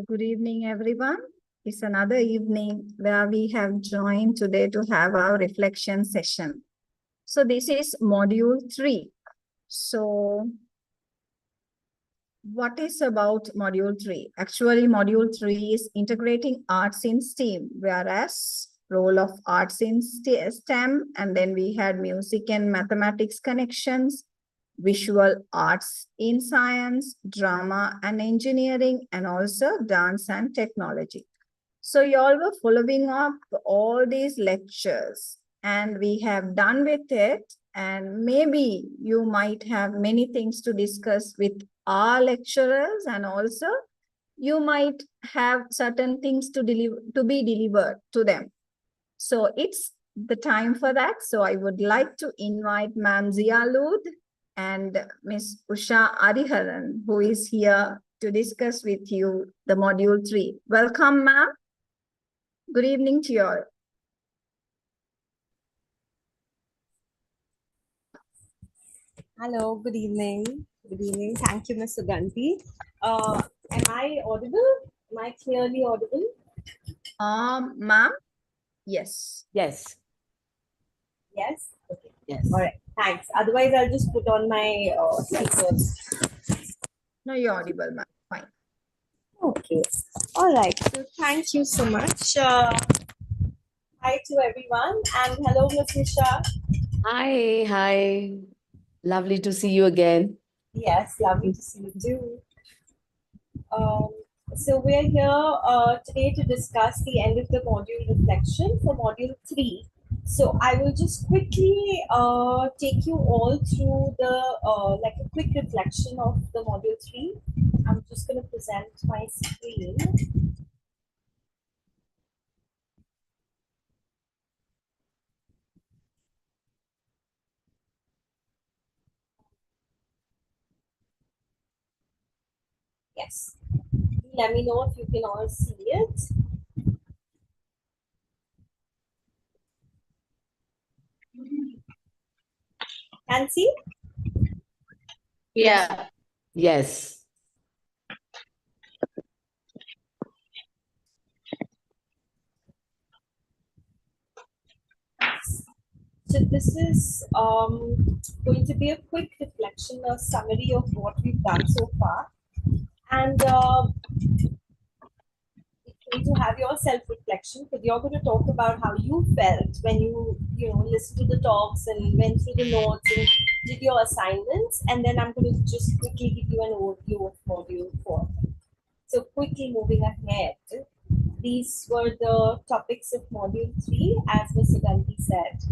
Good evening, everyone. It's another evening where we have joined today to have our reflection session. So this is module 3. So what is about module 3? Actually, module 3 is integrating arts in STEAM, whereas role of arts in STEM, and then we had music and mathematics connections, visual arts in science, drama and engineering, and also dance and technology. So you all were following up all these lectures and we have done with it, and maybe you might have many things to discuss with our lecturers, and also you might have certain things to be delivered to them. So it's the time for that. So I would like to invite Ma'am Zialud and Ms. Usha Ariharan, who is here to discuss with you the module 3. Welcome, ma'am. Good evening to you all. Hello, good evening. Good evening. Thank you, Ms. Suganti. Am I audible? Am I clearly audible? Ma'am, yes. Yes. Yes? Okay. Yes. All right. Thanks. Otherwise, I'll just put on my speakers. No, you're audible, ma'am. Fine. Okay. All right. So thank you so much. Hi to everyone, and hello, Ms. Usha. Hi. Lovely to see you again. Yes, lovely to see you too. So we're here today to discuss the end of the module reflection for module 3. So I will just quickly take you all through the like a quick reflection of the module 3. I'm just going to present my screen. Yes. Let me know if you can all see it. Can see? Yeah. Yes. So this is going to be a quick reflection, a summary of what we've done so far. And it's going to have your self-reflection, because you're going to talk about how you felt when you listened to the talks and went through the notes and did your assignments. And then I'm going to just quickly give you an overview of module 4. So quickly moving ahead, these were the topics of module 3, as Ms. Suganti said.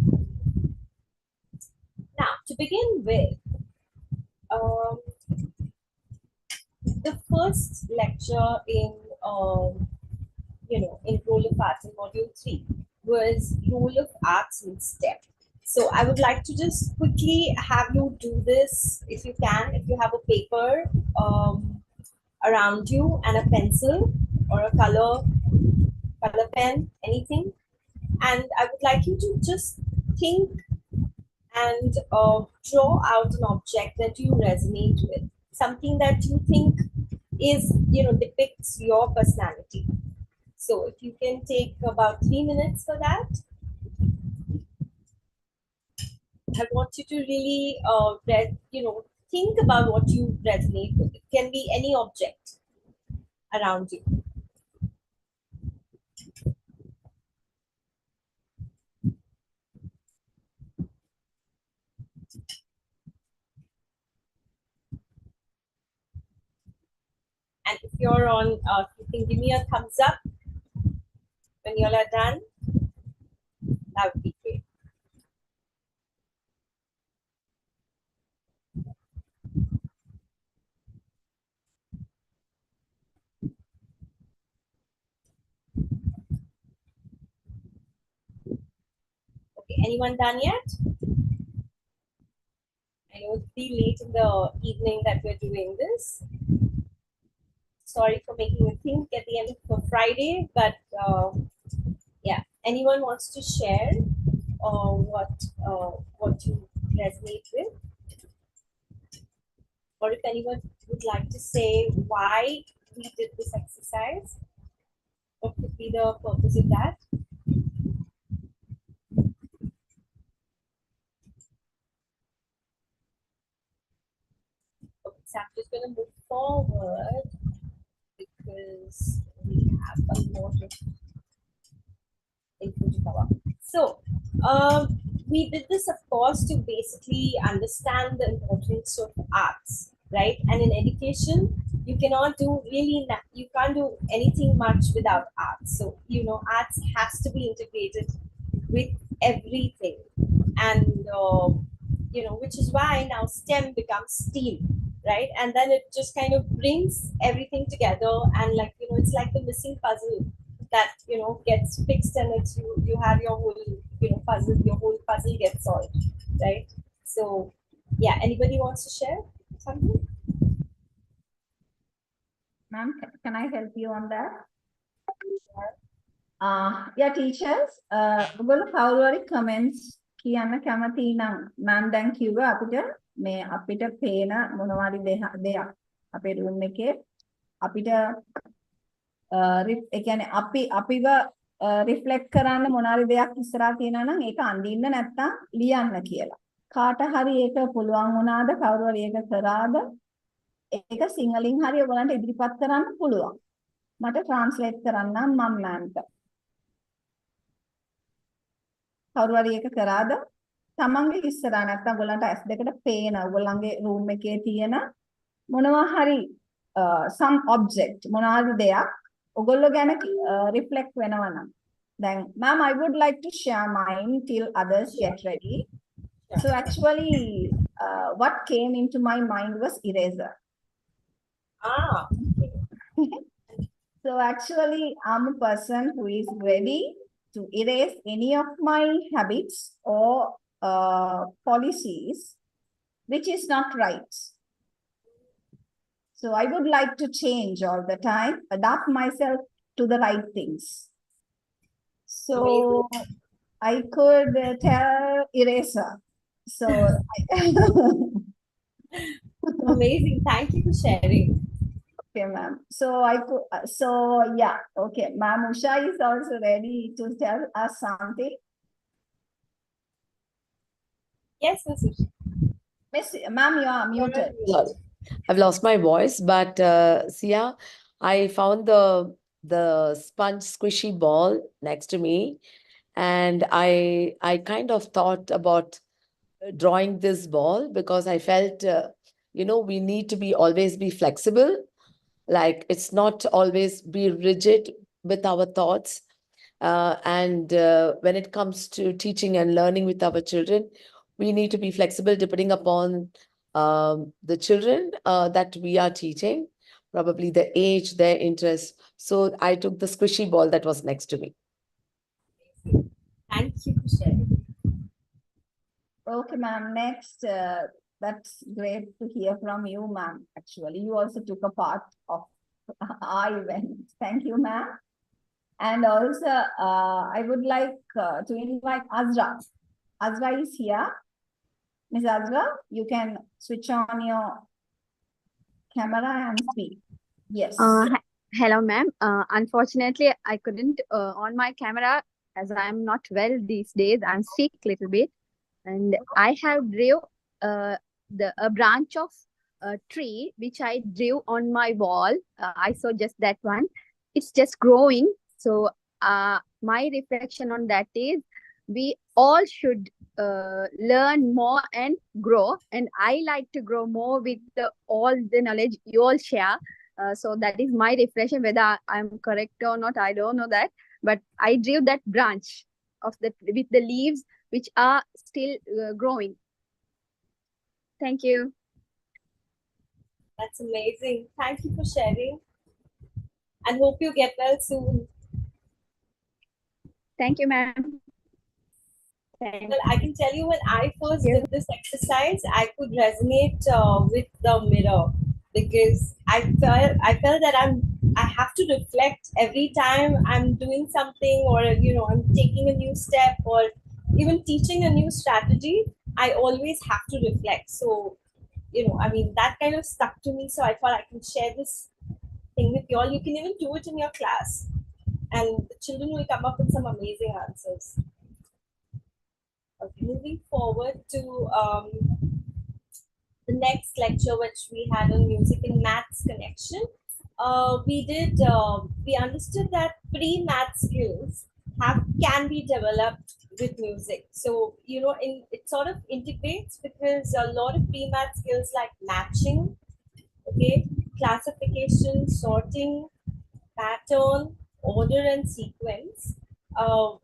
Now, to begin with, the first lecture in in role of arts in module 3 was role of arts in STEM. So I would like to just quickly have you do this, if you can, if you have a paper around you and a pencil or a color pen, anything. And I would like you to just think and draw out an object that you resonate with, something that you think is, depicts your personality. So if you can take about 3 minutes for that. I want you to really, think about what you resonate with. It can be any object around you. And if you're on, you can give me a thumbs up when you all are done. That would be great. Okay, anyone done yet? I know it's pretty late in the evening that we're doing this. Sorry for making you think at the end of Friday, but yeah, anyone wants to share what you resonate with, or if anyone would like to say why we did this exercise? What could be the purpose of that? Okay, so I'm just going to move forward because we have a lot of info to cover. So, we did this, of course, to basically understand the importance of arts, right? And in education, you cannot do really, you can't do anything much without arts. So, arts has to be integrated with everything. And, which is why now STEM becomes STEAM, right? And then it just kind of brings everything together, and it's like the missing puzzle that gets fixed, and it's you have your whole puzzle, your whole puzzle gets solved, right? So yeah, anybody wants to share something? Ma'am, can I help you on that? Sure. Yeah, teachers, ඔයගොල්ලෝ කවුරු හරි comments කියන්න කැමති නම් මම දැන් කිව්වා අපිට පේන මොනවාරි දෙයක් අපේ room එකේ අපිට ඒ කියන්නේ අපිව reflect කරන්න මොනවාරි දෙයක් ඉස්සරහා තියෙනවා නම් ඒක අඳින්න නැත්තම් ලියන්න කියලා. කාට හරි ඒක පුළුවන් වුණාද? කවුරු හරි ඒක කරාද? ඒක සිංහලෙන් හරි ඔයගලන්ට ඉදිරිපත් කරන්න පුළුවන්. මට translate කරන්නම් මම මෑම්ට. කවුරු හරි ඒක කරාද? තමන්ගේ ඉස්සරහා නැත්තම් ඔයගලන්ට S2කට පේන ඔයගලන්ගේ room එකේ තියෙන මොනවා හරි some object මොනවාරි දෙයක් ඔයගොල්ලෝ ගැන reflect වෙනවා නම් දැන් ma'am, I would like to share mine till others get ready. So actually what came into my mind was eraser. So actually I'm a person who is ready to erase any of my habits or policies which is not right. So I would like to change all the time, adapt myself to the right things. So I could tell eraser. So Amazing. Thank you for sharing. okay, ma'am. So I could, so yeah, okay. Ma'am Usha is also ready to tell us something. Yes, Miss Usha. Ma'am, you are muted. I've lost my voice, but Sia, I found the sponge squishy ball next to me, and I kind of thought about drawing this ball because I felt we need to always be flexible. Like it's not always be rigid with our thoughts. And when it comes to teaching and learning with our children, we need to be flexible depending upon the children that we are teaching, probably the age, their interest. So I took the squishy ball that was next to me. Thank you for sharing. Okay, ma'am. Next, that's great to hear from you, ma'am. Actually, you also took a part of our event. Thank you, ma'am. And also, I would like to invite Azra. Azra is here. Ms. Azra, you can switch on your camera and speak. Yes. Hello, ma'am. Unfortunately, I couldn't on my camera as I'm not well these days. I'm sick a little bit, and I have drew a branch of a tree which I drew on my wall. I saw just that one. It's just growing. So my reflection on that is we all should learn more and grow. And I like to grow more with all the knowledge you all share. So that is my reflection. Whether I'm correct or not, I don't know that. But I drew that branch of with the leaves which are still growing. Thank you. That's amazing. Thank you for sharing. And hope you get well soon. Thank you, ma'am. Well, I can tell you when I first did this exercise, I could resonate with the mirror because I felt that I have to reflect every time I'm doing something, or I'm taking a new step, or even teaching a new strategy. I always have to reflect. So that kind of stuck to me. So I thought I can share this thing with you all. You can even do it in your class, and the children will come up with some amazing answers. Okay, moving forward to the next lecture, which we had on music and maths connection. We understood that pre-math skills can be developed with music. So it sort of integrates, because a lot of pre-math skills like matching, okay, classification, sorting, pattern, order, and sequence,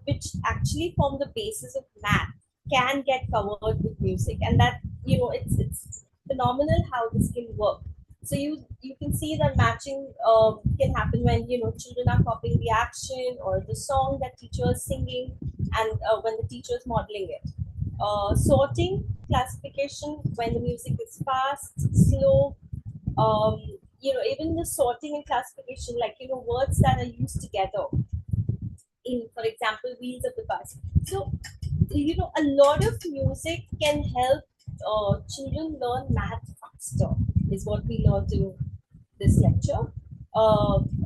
which actually form the basis of math, can get covered with music. And that, it's phenomenal how this can work. So you can see that matching can happen when children are copying the action or the song that teacher is singing, and when the teacher is modeling it. Sorting, classification, when the music is fast, slow, even the sorting and classification, like words that are used together in, for example, wheels of the bus. So a lot of music can help children learn math faster, is what we learned in this lecture.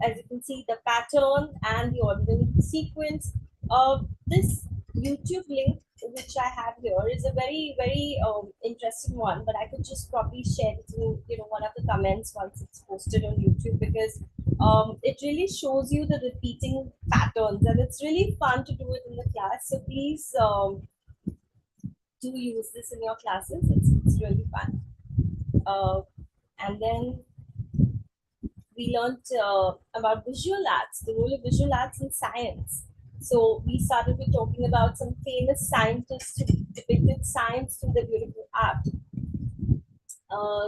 As you can see, the pattern and the ordinary sequence. This YouTube link which I have here is a very, very interesting one, but I could just probably share it in one of the comments once it's posted on YouTube, because it really shows you the repeating patterns, and it's really fun to do it in the class. So please do use this in your classes. It's really fun. And then we learned about visual arts, the role of visual arts in science. So we started with talking about some famous scientists who depicted science through their beautiful art.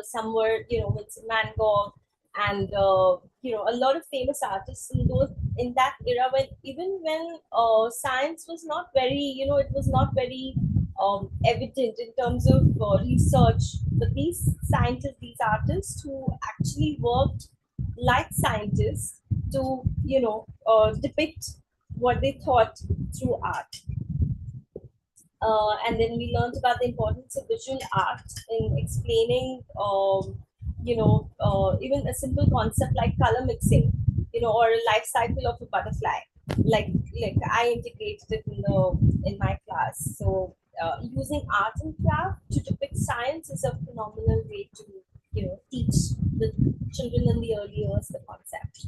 Some were, Vincent Van Gogh, and a lot of famous artists in that era, when science was not very, it was not very evident in terms of research. But these scientists, these artists who actually worked like scientists to depict what they thought through art. And then we learned about the importance of visual art in explaining even a simple concept like color mixing, or a life cycle of a butterfly, like I integrated it in my class. So using art and craft to depict science is a phenomenal way to teach the children in the early years the concept.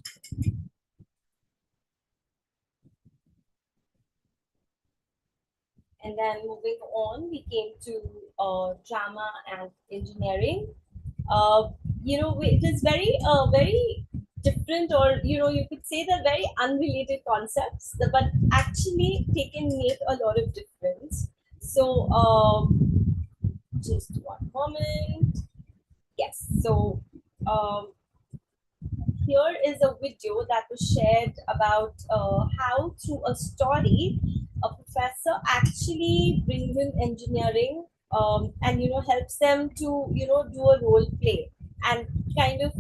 And then moving on, we came to drama and engineering. It is very very different, or you could say they're very unrelated concepts, but actually they can make a lot of difference. So just one moment. Yes, so here is a video that was shared about how through a story a professor actually brings in engineering, and helps them to do a role play, and kind of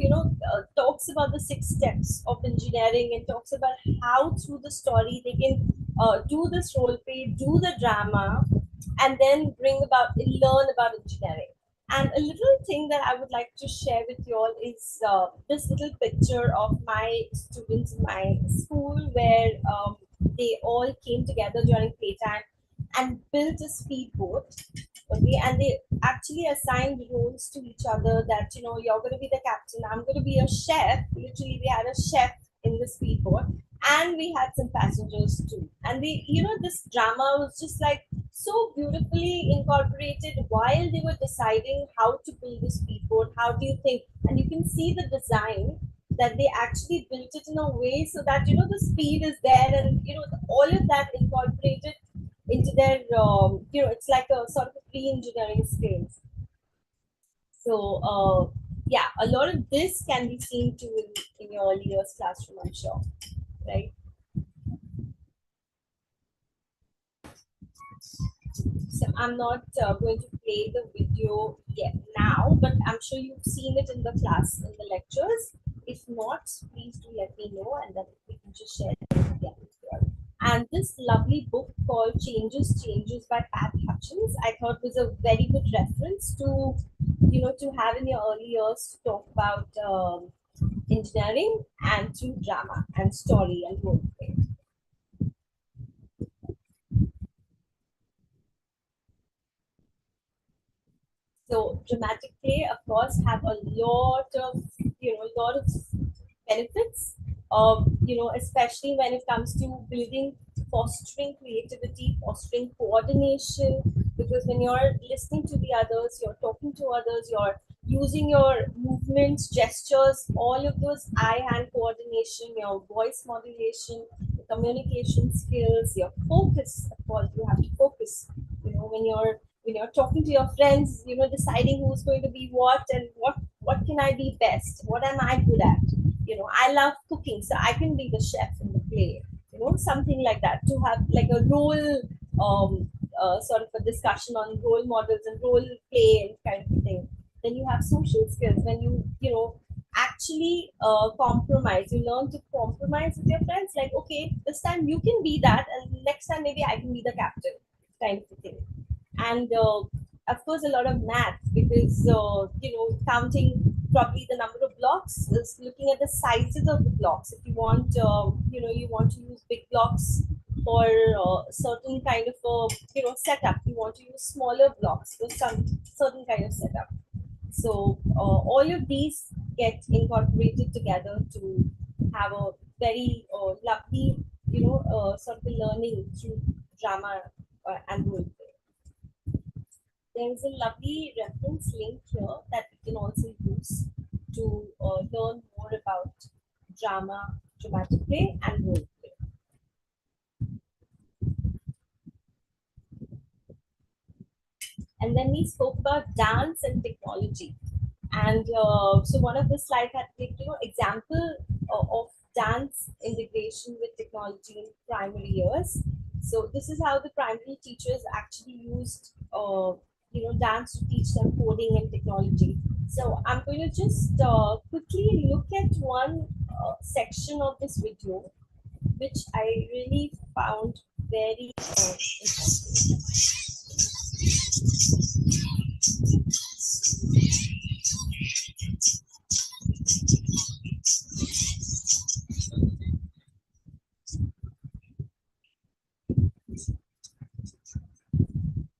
talks about the 6 steps of engineering, and talks about how through the story they can do this role play, do the drama, and then learn about engineering. And a little thing that I would like to share with you all is this little picture of my students in my school, where they all came together during playtime and built a speedboat. Okay, and they actually assigned roles to each other, that you're going to be the captain, I'm going to be a chef. Literally, we had a chef in the speedboat, and we had some passengers too. And this drama was just like so beautifully incorporated while they were deciding how to build the speedboat. How do you think? And you can see the design that they actually built it in a way so that the speed is there, and all of that incorporated into their it's like a sort of a pre-engineering skills. So yeah, a lot of this can be seen too in your early years classroom, I'm sure, right? So I'm not going to play the video yet now, but I'm sure you've seen it in the class, in the lectures. If not, please do let me know, and then we can just share it again with you all. And this lovely book called Changes by Pat Hutchins, I thought was a very good reference to, to have in your early years, to talk about engineering and through drama and story and role play. So dramatic play, of course, have a lot of benefits. Especially when it comes to building, fostering creativity, fostering coordination. Because when you're listening to the others, you're talking to others, you're using your movements, gestures, all of those eye-hand coordination, your voice modulation, your communication skills, your focus. Of course, you have to focus. When you're talking to your friends, deciding who's going to be what and what can I be best, what am I good at. I love cooking, so I can be the chef in the play. Something like that, to have like a role, sort of a discussion on role models and role play and kind of thing. Then you have social skills, when actually compromise. You learn to compromise with your friends, like, okay, this time you can be that, and next time maybe I can be the captain, kind of thing. And of course, a lot of math, because counting probably the number of blocks, is looking at the sizes of the blocks. If you want, you want to use big blocks for certain kind of setup, you want to use smaller blocks for some certain kind of setup. So all of these get incorporated together to have a very lovely, sort of a learning through drama and role play. There is a lovely reference link here that we can also use to learn more about drama, dramatic play, and role play. And then we spoke about dance and technology. And so one of the slides had example of dance integration with technology in primary years. So this is how the primary teachers actually used dance to teach them coding and technology. So I'm going to just quickly look at one section of this video, which I really found very interesting.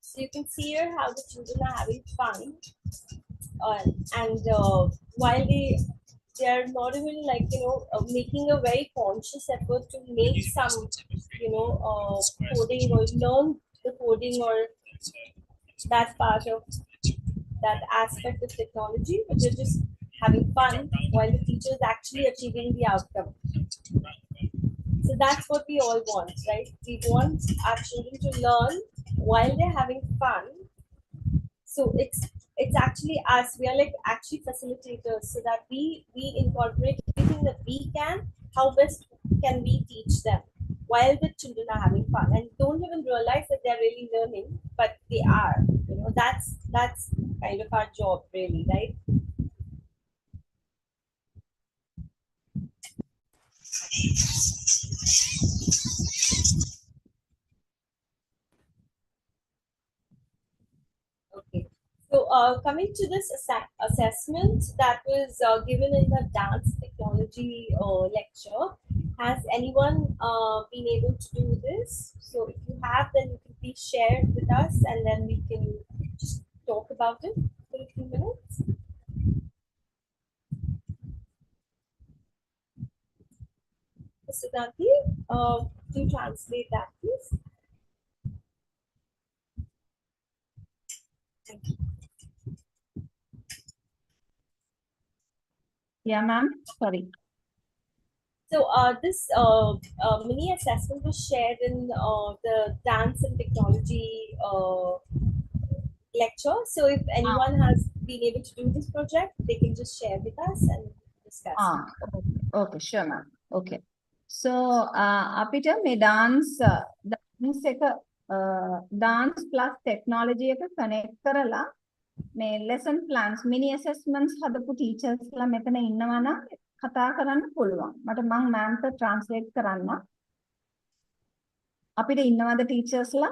So you can see here how the children are having fun, and while they are not even making a very conscious effort to make some coding or learn the coding or that part of that aspect of technology, but they're just having fun while the teacher is actually achieving the outcome. So that's what we all want, right? We want our children to learn while they're having fun. So it's actually us. We are like actually facilitators, so that we incorporate everything that we can. How best can we teach them while the children are having fun and don't even realize that they're really learning, but they are. That's kind of our job, really, right? Okay. So coming to this assessment that was given in the dance technology lecture, has anyone been able to do this? So if you have, then you can please share it with us, and then we can just talk about it for a few minutes. Siddhanti, do you translate that, please? Thank you. Yeah, ma'am. Sorry. So this mini assessment was shared in the dance and technology lecture. So if anyone has been able to do this project, they can just share with us and discuss. Okay, sure, ma'am. Okay. So අපිට මේ dance එක dance plus technology එක connect කරලා මේ lesson plans mini assessments හදපු teachers ලා මෙතන ඉන්නවා නම් කතා කරන්න පුළුවන්. මට මම ma'amට translate කරන්න. අපිට ඉන්නවද teachers ලා?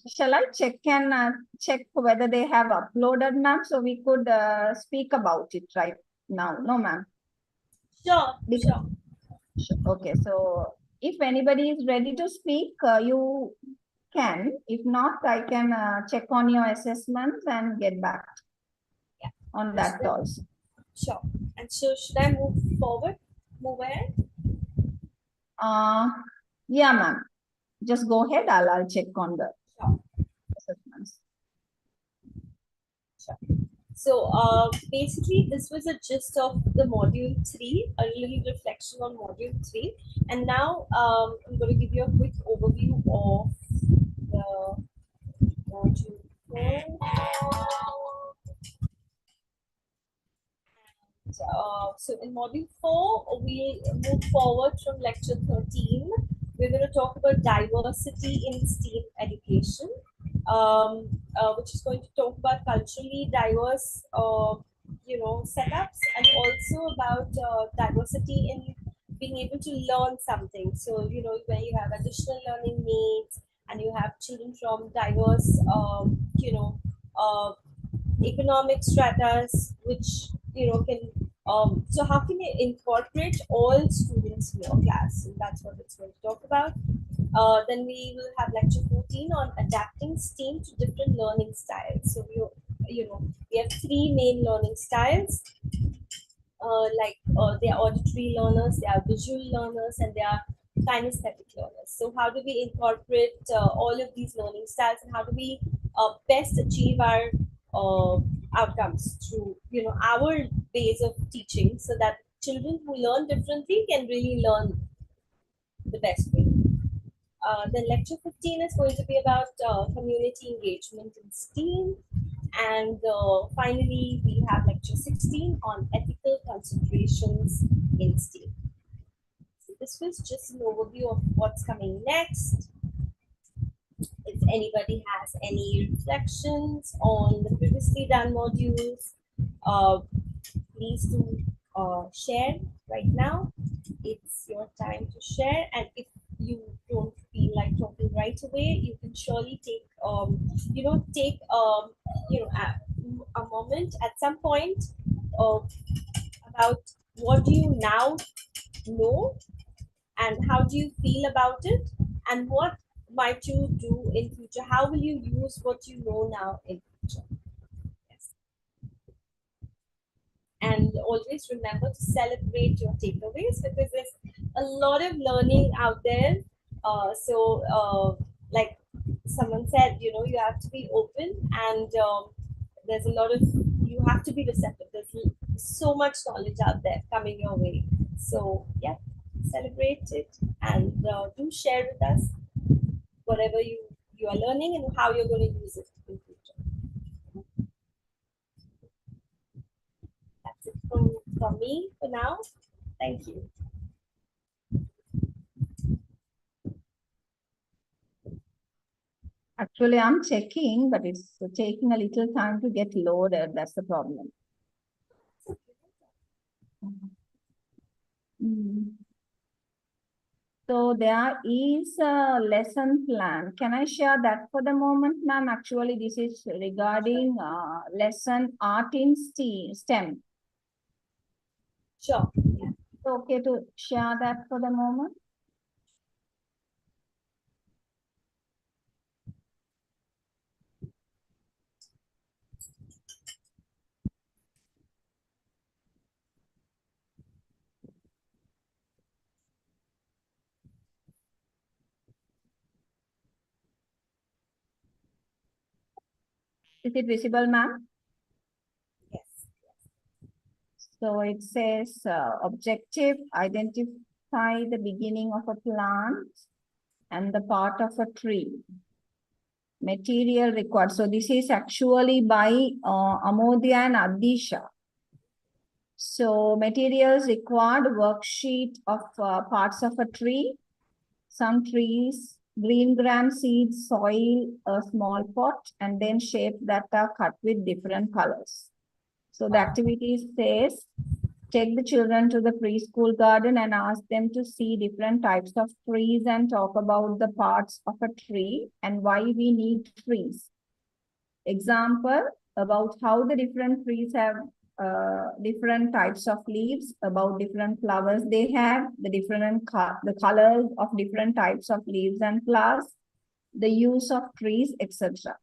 Shall I check and check whether they have uploaded, ma'am, so we could speak about it right now? No, ma'am. Sure, Because- sure. Okay, so if anybody is ready to speak, you can. If not, I can check on your assessments and get back Yeah. on that Sure. also. Sure. And so should I move forward? Move ahead? Yeah, ma'am. Just go ahead. I'll check on the Sure. assessments. Sure. So basically, this was a gist of the module 3, a little reflection on module 3. And now I'm going to give you a quick overview of the module 4. So in module 4, we move forward from lecture 13. We're going to talk about diversity in STEAM education, which is going to talk about culturally diverse, setups, and also about diversity in being able to learn something. So, where you have additional learning needs and you have children from diverse, economic stratas, which can so how can you incorporate all students in your class? And that's what it's going to talk about. Then we will have lecture 14 on adapting STEAM to different learning styles. So we have 3 main learning styles. They are auditory learners, they are visual learners, and they are kinesthetic learners. So how do we incorporate all of these learning styles, and how do we best achieve our outcomes through our ways of teaching, so that children who learn differently can really learn the best way. Then lecture 15 is going to be about community engagement in STEAM. And finally, we have lecture 16 on ethical considerations in STEAM. So this was just an overview of what's coming next. If anybody has any reflections on the previously done modules, please do share right now. It's your time to share, and if you don't feel like talking right away, you can surely take a moment at some point about what do you now know and how do you feel about it, and what might you do in future. How will you use what you know now in future? Yes. And always remember to celebrate your takeaways, because there's a lot of learning out there. Like someone said, you have to be open, and there's a lot of, you have to be receptive. There's so much knowledge out there coming your way. So yeah, celebrate it, and do share with us whatever you are learning and how you're going to use it in future. That's it from me for now. Thank you. Actually, I'm checking, but it's taking a little time to get loaded. That's the problem. So there is a lesson plan. Can I share that for the moment, ma'am? Actually, this is regarding lesson art in STEM. Sure. Yeah. Okay to share that for the moment? Is it visible, ma'am? Yes. So it says objective, identify the beginning of a plant and the part of a tree. Material required. So this is actually by Amodhya and Adisha. So materials required, worksheet of parts of a tree, some trees, green gram seeds, soil, a small pot, and then shapes that are cut with different colors. So the activity says, Take the children to the preschool garden and ask them to see different types of trees and talk about the parts of a tree and why we need trees. Example, about how the different trees have different types of leaves, about different flowers they have, the colors of different types of leaves and flowers, the use of trees, etc.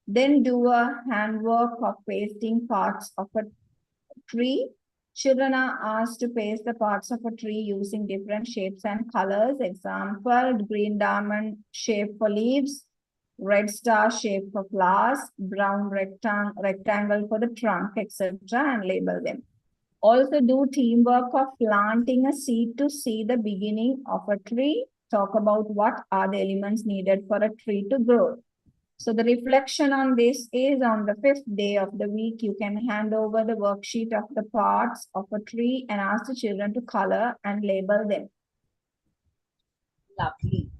Then do a handwork of pasting parts of a tree. Children are asked to paste the parts of a tree using different shapes and colors. Example, green diamond shape for leaves, red star shape for flowers, brown rectangle for the trunk, etc. and label them. Also do teamwork of planting a seed to see the beginning of a tree. Talk about what are the elements needed for a tree to grow. So the reflection on this is on the 5th day of the week, you can hand over the worksheet of the parts of a tree and ask the children to color and label them. Lovely.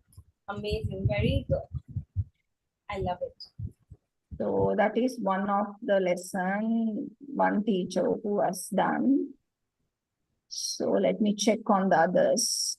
Amazing. Very good. I love it. So that is one of the lesson one teacher who has done. So let me check on the others.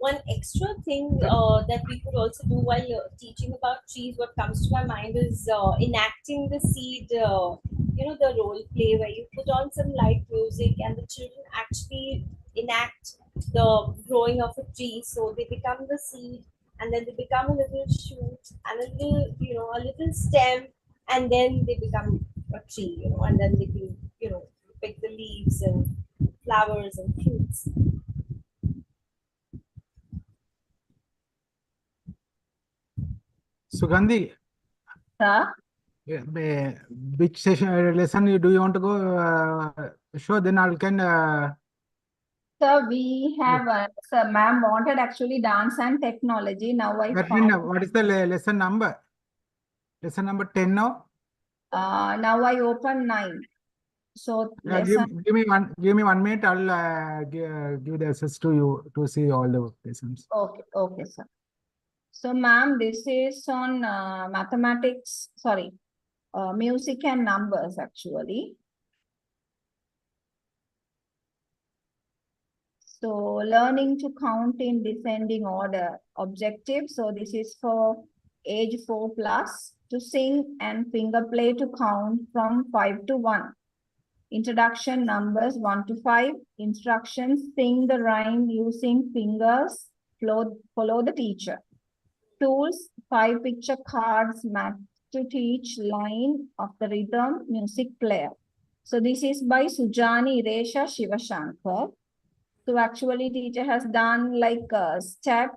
One extra thing that we could also do while teaching about trees, what comes to my mind is enacting the seed, the role play where you put on some light music and the children actually enact the growing of a tree. So they become the seed and then they become a little shoot and a little stem and then they become a tree, and then they can, pick the leaves and flowers and fruits. Sugandhi, Sir? which session lesson do you want to go show? Then I can. So we have, so ma'am wanted actually dance and technology. Now I found, What is the lesson number? Lesson number 10 now? now I open 9. So lesson, Give me 1 minute. I'll give the access to you to see all the lessons. okay, sir. So ma'am, this is on mathematics, sorry, music and numbers actually. So learning to count in descending order objective. So this is for age 4+, to sing and finger play to count from 5 to 1. Introduction numbers 1 to 5. Instructions, sing the rhyme using fingers, follow the teacher. Tools, 5 picture cards, math to teach, line of the rhythm, music player. So this is by Sujani Resha Shivashankar. So actually teacher has done like a step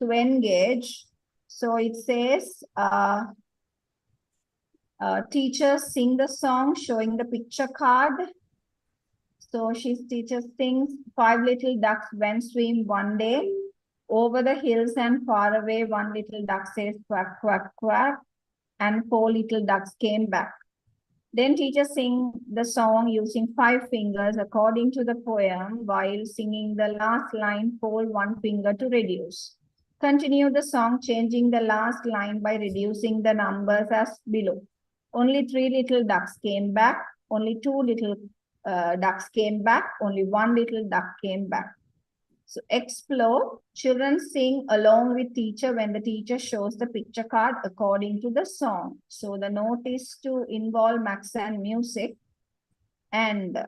to engage. So it says, teachers sing the song showing the picture card. So teacher sings, 5 little ducks went swim one day. Over the hills and far away, one little duck says quack, quack, quack. And 4 little ducks came back. Then teacher sing the song using 5 fingers according to the poem. While singing the last line, fold 1 finger to reduce. Continue the song changing the last line by reducing the numbers as below. Only 3 little ducks came back. Only 2 little ducks came back. Only 1 little duck came back. So explore, children sing along with teacher when the teacher shows the picture card according to the song. So the note is to involve maths and music. And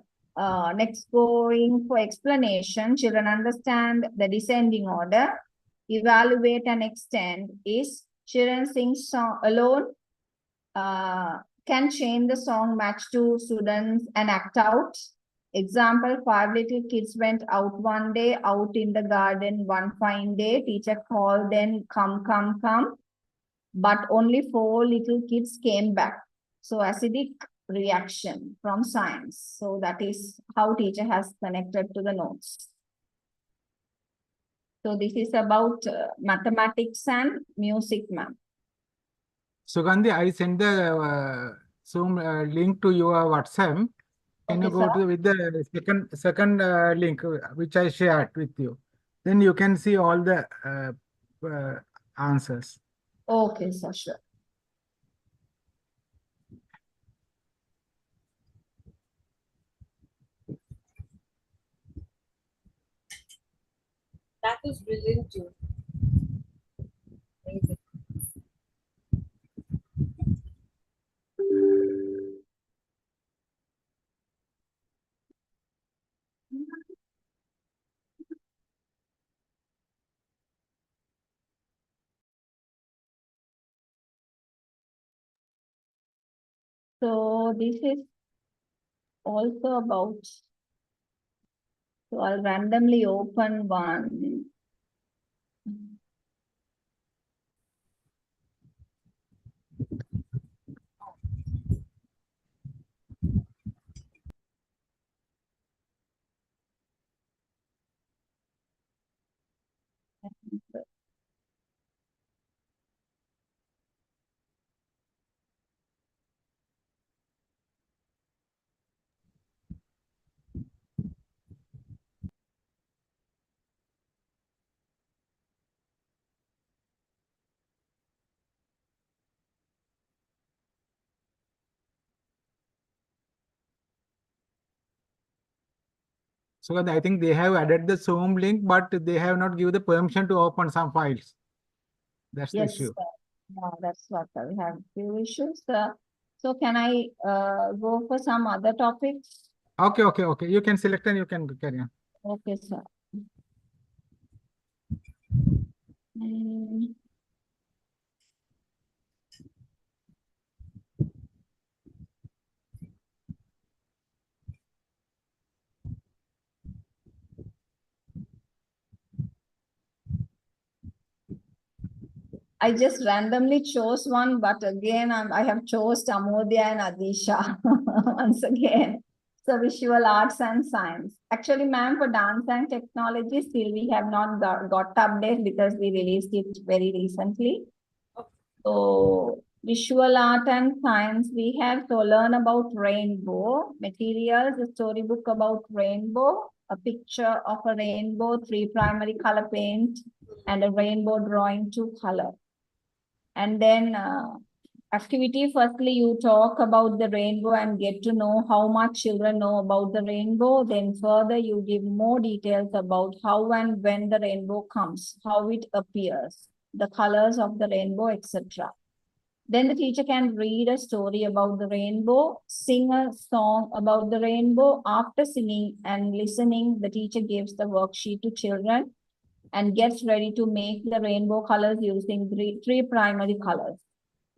next, going for explanation, children understand the descending order. Evaluate and extend is children sing song alone, can change the song match to students and act out. Example, 5 little kids went out one day, out in the garden one fine day. Teacher called them, come, come, come. But only 4 little kids came back. So acidic reaction from science. So that is how teacher has connected to the notes. So this is about mathematics and music, ma'am. Sugandhi, I send the Zoom link to your WhatsApp. Can you Okay, go sir. to with the second link which I shared with you? Then you can see all the answers. Okay, sir, sure. That was brilliant too. Amazing. So this is also about, so I'll randomly open one. So I think they have added the Zoom link, but they have not given the permission to open some files. That's the Yes, issue. sir. Yeah, that's what we have few issues. So can I go for some other topics? Okay. You can select and you can carry on. Okay, sir. Mm, I just randomly chose one, but again, I have chose Amodhya and Adisha once again. So visual arts and science. Actually, ma'am, for dance and technology, still we have not got update because we released it very recently. So visual art and science, we have to learn about rainbow materials, a storybook about rainbow, a picture of a rainbow, 3 primary color paint, and a rainbow drawing 2 color. And then activity, firstly, you talk about the rainbow and get to know how much children know about the rainbow. Then further, you give more details about how and when the rainbow comes, how it appears, the colors of the rainbow, etc. Then the teacher can read a story about the rainbow, sing a song about the rainbow. After singing and listening, the teacher gives the worksheet to children and gets ready to make the rainbow colors using three primary colors.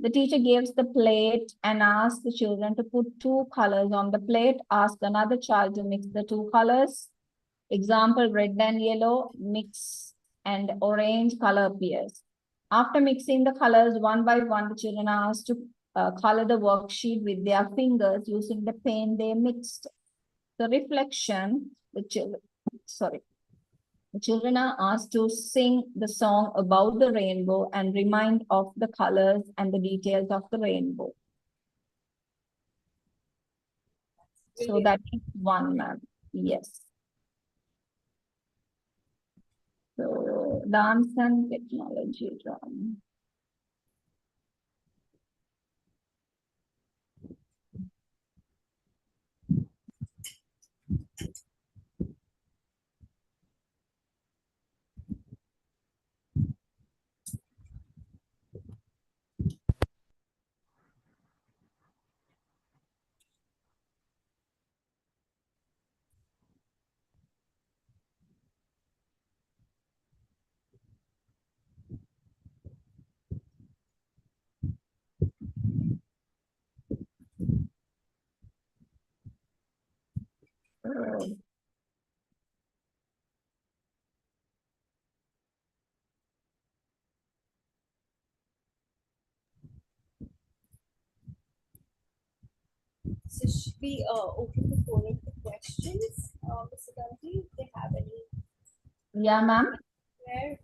The teacher gives the plate and asks the children to put 2 colors on the plate, ask another child to mix the 2 colors. Example, red and yellow, mix and orange color appears. After mixing the colors one by one, the children are asked to color the worksheet with their fingers using the paint they mixed. The reflection, the children are asked to sing the song about the rainbow and remind of the colors and the details of the rainbow. So that is one, ma'am. Yes. So dance and technology drawing. So should we open the forum for questions, Mr. Gandhi, if they have any? Yeah, ma'am. Where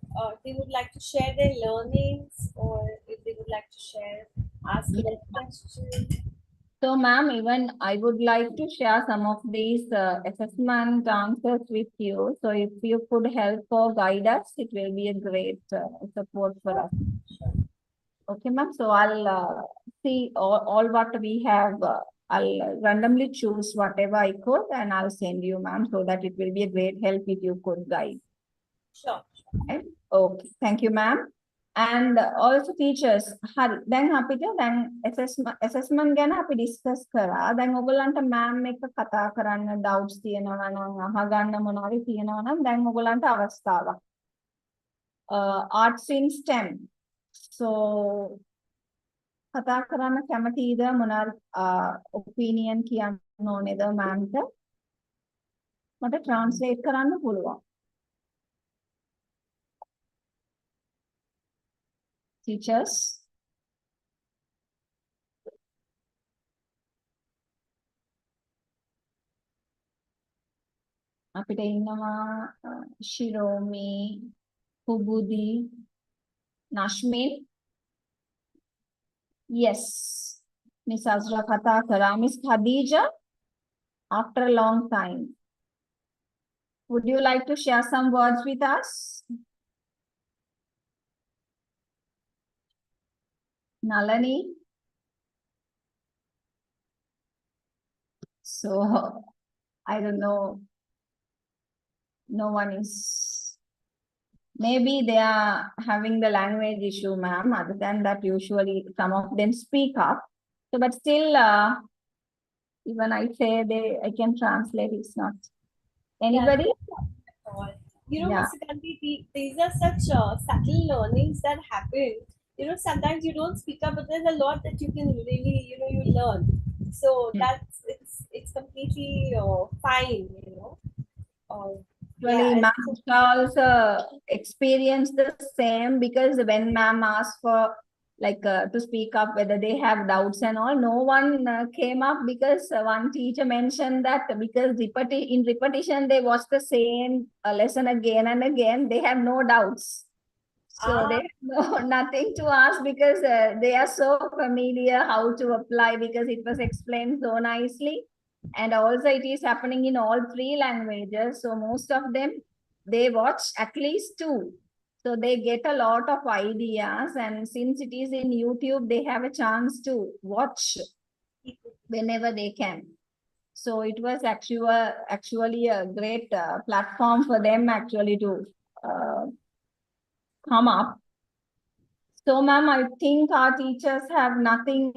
they would like to share their learnings, or if they would like to share, ask Yes, a question. So, ma'am, even I would like to share some of these assessment answers with you. So, if you could help or guide us, it will be a great support for us. Okay, ma'am. So, I'll see all what we have. I'll randomly choose whatever I could and I'll send you, ma'am, so that it will be a great help if you could guide. Sure. Right? Okay, thank you, ma'am. And also teachers, හරි දැන් අපිට දැන් assessment ගැන අපි discuss කරා. දැන් ඔයගොල්ලන්ට ma'am එක්ක කතා කරන්න doubts තියෙනවා නම් අහගන්න මොනවාරි තියෙනවා නම් දැන් ඔයගොල්ලන්ට අවස්ථාවක්. Arts in STEM. So කතා කරන්න කැමතිද මොනවාරි opinion කියන්න ඕනේද ma'amට? මට translate කරන්න පුළුවන්. Teachers. අපිට ඉන්නවා ශිරෝමි, කුබුදි, නශ්මින්. Yes. Miss Azra කතා කරා. Miss Khadija, after a long time. Would you like to share some words with us? Nalani? So, I don't know. No one is. Maybe they are having the language issue, ma'am. Other than that, usually some of them speak up. So, but still, even I say I can translate. It's not. Anybody? You know, Yeah. Mr. Gandhi, these are such subtle learnings that happen. You know, sometimes you don't speak up, but there's a lot that you can really, you learn. So that's it's completely fine, you know. Actually, Yeah, ma'am also experienced the same because when ma'am asked for like to speak up whether they have doubts and all, no one came up because one teacher mentioned that because in repetition they watch the same lesson again and again, they have no doubts. So they have nothing to ask because they are so familiar how to apply because it was explained so nicely. And also it is happening in all 3 languages. So most of them, they watch at least 2. So they get a lot of ideas. And since it is in YouTube, they have a chance to watch whenever they can. So it was actually a great platform for them actually to come up. So, ma'am, I think our teachers have nothing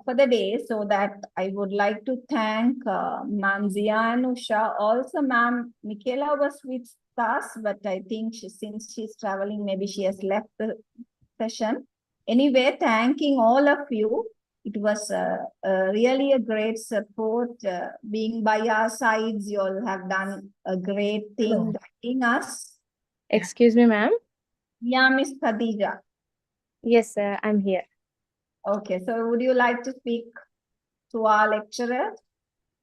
for the day, so that I would like to thank Ma'am Zia and Usha. Also, Ma'am Michaela was with us, but I think since she's traveling, maybe she has left the session. Anyway, thanking all of you. It was really a great support being by our sides. You all have done a great thing guiding us. Excuse me, ma'am. Yeah, Miss Khadija. Yes, sir, I'm here. Okay, so would you like to speak to our lecturer?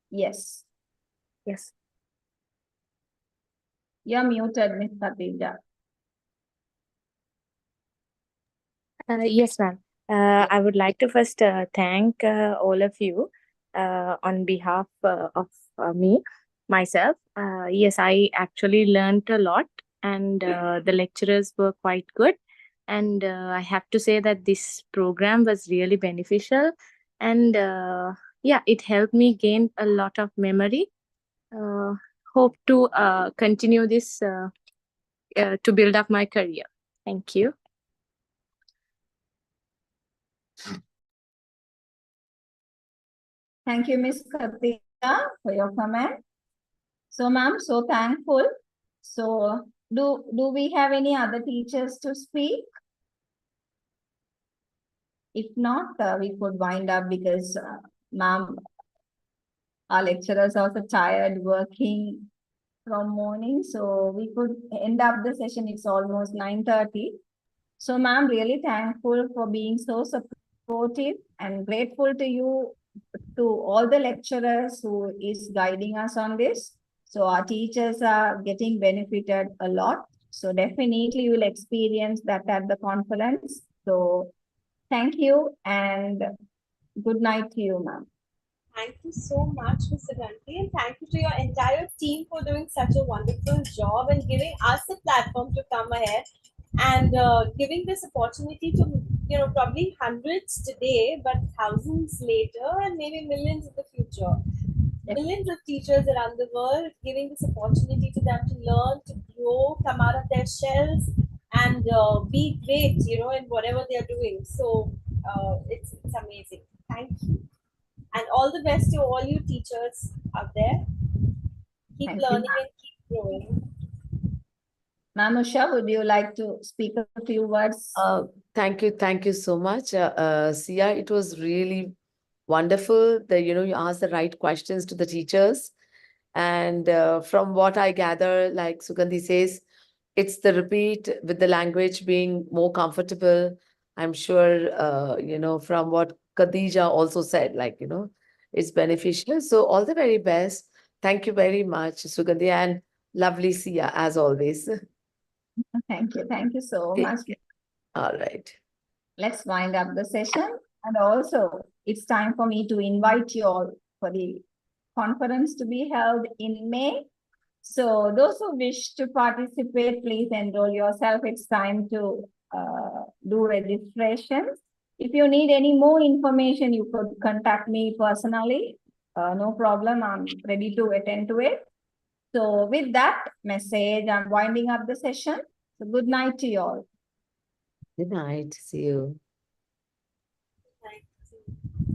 Yes, Yes. you're muted, Miss Khadija. Yes, ma'am. I would like to first thank all of you on behalf of myself. Yes, I actually learned a lot, and the lecturers were quite good. And I have to say that this program was really beneficial, and yeah, it helped me gain a lot of memory. Hope to continue this to build up my career. Thank you. Thank you, Miss Khadija, for your comment. So, ma'am, so thankful. So, do we have any other teachers to speak? If not, we could wind up because, ma'am, our lecturers are also tired working from morning. So we could end up the session. It's almost 9:30. So, ma'am, really thankful for being so supportive and grateful to you, to all the lecturers who is guiding us on this. So our teachers are getting benefited a lot. So definitely you will experience that at the conference. So thank you and good night to you, ma'am. Thank you so much, Mr. Ganti, and thank you to your entire team for doing such a wonderful job and giving us a platform to come ahead and giving this opportunity to, probably hundreds today, but thousands later, and maybe millions in the future. Millions of teachers around the world, giving this opportunity to them to learn, to grow, come out of their shells, and be great, in whatever they are doing. So it's amazing. Thank you. And all the best to all you teachers out there. Keep Thank you, learning and keep growing. Ma'am Usha, would you like to speak a few words? Thank you so much, Sia. It was really wonderful that you asked the right questions to the teachers, and from what I gather, like Sugandhi says, it's the repeat with the language being more comfortable. I'm sure, from what Khadija also said, it's beneficial. So all the very best. Thank you very much, Sugandhi, and lovely Sia as always. Thank you. Thank you so Okay. much. All right. Let's wind up the session. And also, it's time for me to invite you all for the conference to be held in May. So those who wish to participate, please enroll yourself. It's time to do registrations. If you need any more information, you could contact me personally. No problem. I'm ready to attend to it. So with that message, I'm winding up the session. So good night to you all. Good night. See you.